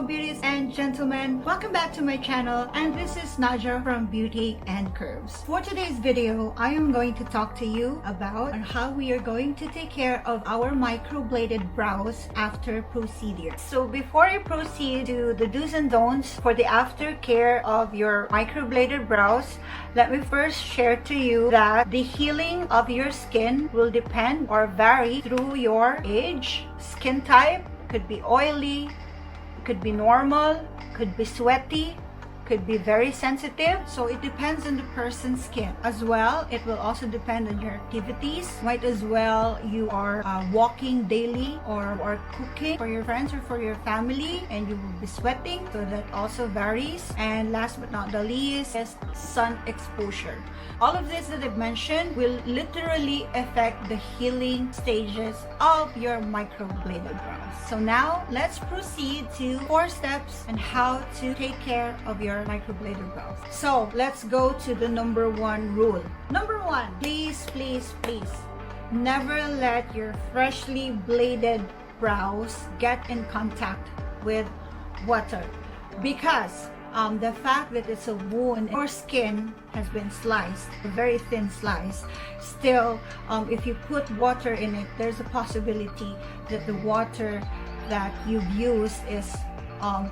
beauties and gentlemen, welcome back to my channel, and this is Naaja from BeautayNCurves. For today's video, I am going to talk to you about how we are going to take care of our microbladed brows after procedure. So before I proceed to the do's and don'ts for the aftercare of your microbladed brows, let me first share to you that the healing of your skin will depend or vary through your age, skin type. Could be oily, could be normal, could be sweaty, could be very sensitive. So it depends on the person's skin. As well, it will also depend on your activities. Might as well you are walking daily or cooking for your friends or for your family and you will be sweating, so that also varies. And last but not the least is sun exposure. All of this that I've mentioned will literally affect the healing stages of your microbladed brows. So now let's proceed to 4 steps on how to take care of your microbladed brows. So let's go to the number 1 rule. Number 1, please never let your freshly bladed brows get in contact with water, because the fact that it's a wound, your skin has been sliced, a very thin slice. Still, if you put water in it, there's a possibility that the water that you've used is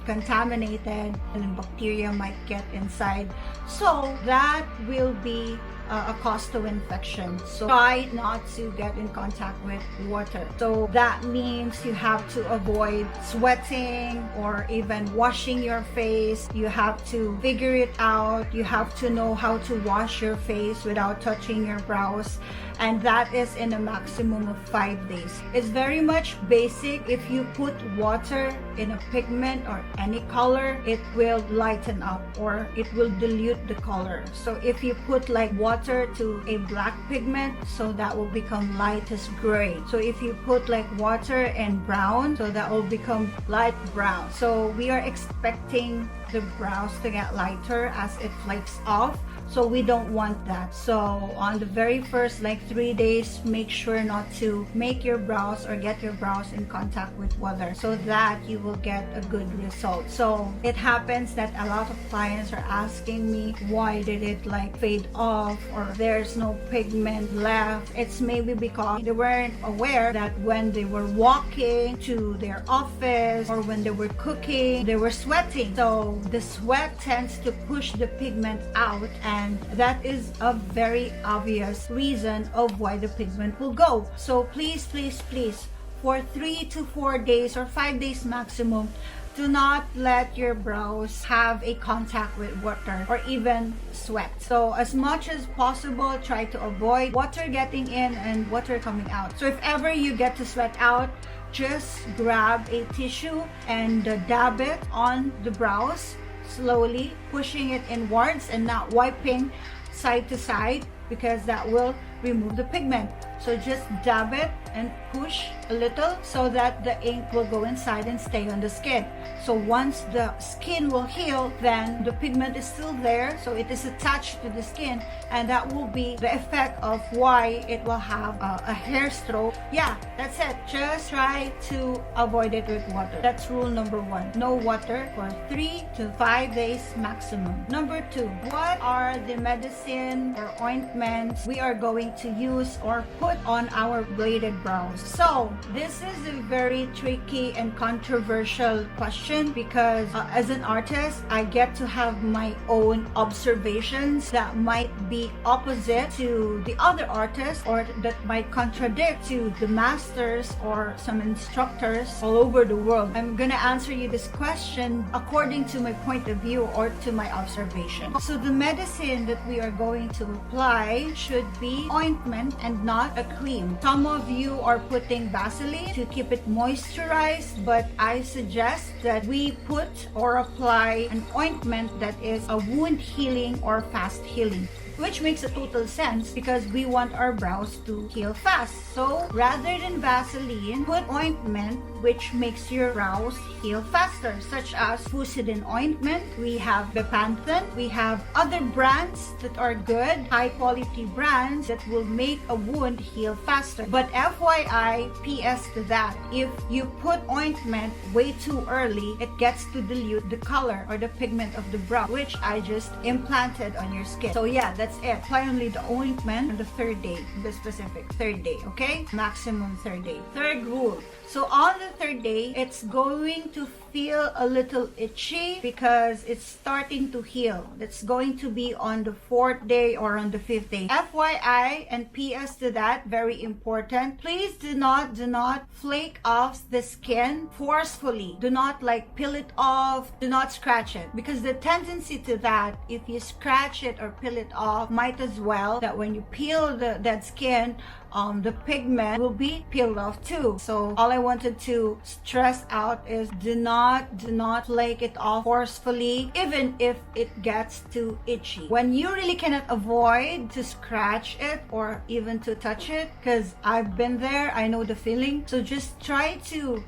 contaminated and bacteria might get inside. So that will be a cause to infection. So try not to get in contact with water. So that means you have to avoid sweating or even washing your face. You have to figure it out. You have to know how to wash your face without touching your brows. And that is in a maximum of 5 days. It's very much basic. If you put water in a pigment or any color, it will lighten up or it will dilute the color. So if you put like water to a black pigment, so that will become lightest gray. So if you put like water and brown, so that will become light brown. So we are expecting the brows to get lighter as it flakes off. So we don't want that. So on the very first like 3 days, make sure not to make your brows or get your brows in contact with water, so that you will get a good result. So it happens that a lot of clients are asking me, why did it like fade off or there's no pigment left? It's maybe because they weren't aware that when they were walking to their office or when they were cooking, they were sweating. So the sweat tends to push the pigment out, and that is a very obvious reason of why the pigment will go. So please, for 3 to 4 days or 5 days maximum, do not let your brows have a contact with water or even sweat. So as much as possible, try to avoid water getting in and water coming out. So if ever you get to sweat out, just grab a tissue and dab it on the brows, slowly pushing it inwards and not wiping side to side, because that will remove the pigment. So just dab it and push a little so that the ink will go inside and stay on the skin. So once the skin will heal, then the pigment is still there, so it is attached to the skin, and that will be the effect of why it will have a hair stroke. Yeah, that's it. Just try to avoid it with water. That's rule number 1. No water for 3 to 5 days maximum. Number 2, what are the medicine or ointments we are going to use or put on our bladed brows? So this is a very tricky and controversial question, because as an artist, I get to have my own observations that might be opposite to the other artists, or that might contradict to the masters or some instructors all over the world. I'm gonna answer you this question according to my point of view or to my observation. So the medicine that we are going to apply should be ointment and not a cream. Some of you are putting Vaseline to keep it moisturized, but I suggest that we put or apply an ointment that is a wound healing or fast healing. which makes a total sense because we want our brows to heal fast. So rather than Vaseline, put ointment which makes your brows heal faster, such as Fusidin ointment. We have Bepanthen. We have other brands that are good, high quality brands that will make a wound heal faster. But FYI, PS to that, if you put ointment way too early, it gets to dilute the color or the pigment of the brow, which I just implanted on your skin. So yeah, that's it. Apply only the ointment on the third day, the specific third day, okay? Maximum third day. Third rule. So on the third day, it's going to feel a little itchy because it's starting to heal. It's going to be on the fourth day or on the fifth day. FYI and PS to that, very important. Please do not flake off the skin forcefully. Do not like peel it off. Do not scratch it, because the tendency to that, if you scratch it or peel it off, might as well that when you peel that skin, the pigment will be peeled off too. So all I wanted to stress out is do not flake it off forcefully, even if it gets too itchy. When you really cannot avoid to scratch it or even to touch it, because I've been there, I know the feeling. So just try to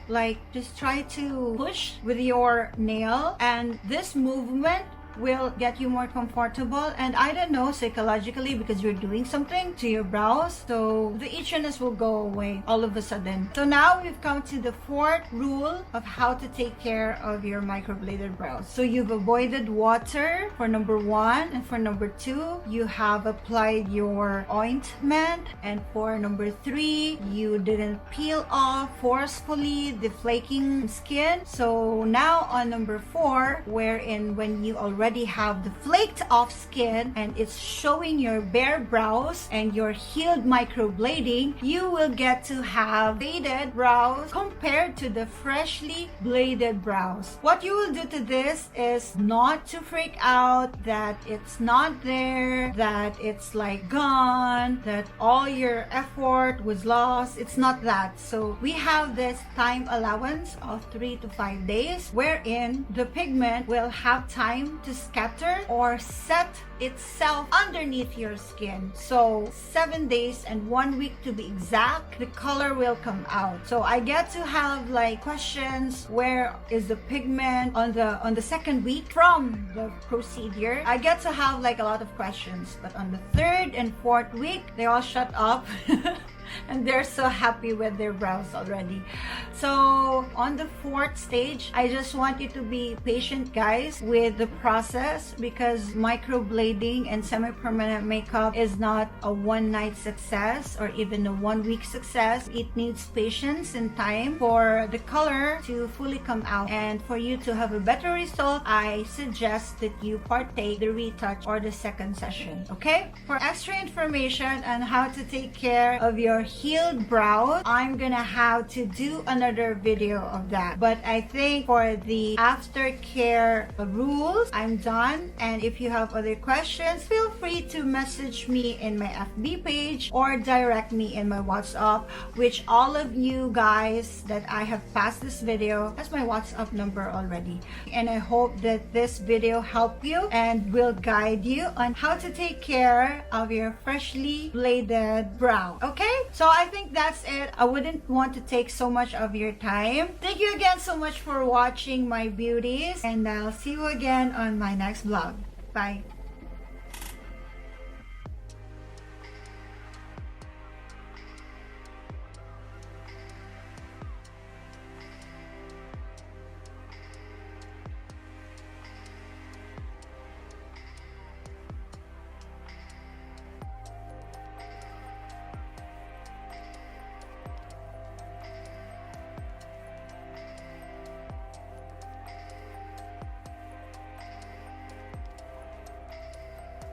push with your nail, and this movement will get you more comfortable, and I don't know, psychologically, because you're doing something to your brows, so the itchiness will go away all of a sudden. So now we've come to the fourth rule of how to take care of your microbladed brows. So you've avoided water for number 1, and for number 2 you have applied your ointment, and for number 3 you didn't peel off forcefully the flaking skin. So now on number 4, wherein when you already have the flaked off skin and it's showing your bare brows and your healed microblading, you will get to have bladed brows compared to the freshly bladed brows. What you will do to this is not to freak out that it's not there, that it's like gone, that all your effort was lost. It's not that. So we have this time allowance of 3 to 5 days wherein the pigment will have time to scatter or set itself underneath your skin. So 7 days and 1 week to be exact, the color will come out. So I get to have like questions, where is the pigment on the second week from the procedure? I get to have like a lot of questions, but on the third and fourth week, they all shut up. And they're so happy with their brows already. So on the fourth stage, I just want you to be patient, guys, with the process, because microblading and semi-permanent makeup is not a one-night success or even a 1-week success. It needs patience and time for the color to fully come out, and for you to have a better result, I suggest that you partake the retouch or the second session. Okay, for extra information on how to take care of your healed brows, I'm gonna have to do another video of that. But I think for the aftercare rules, I'm done. And if you have other questions, feel free to message me in my FB page or direct me in my WhatsApp, which all of you guys that I have passed this video, that's my WhatsApp number already. And I hope that this video helped you and will guide you on how to take care of your freshly bladed brow. Okay? So I think that's it. I wouldn't want to take so much of your time. Thank you again so much for watching my beauties, and I'll see you again on my next vlog. Bye.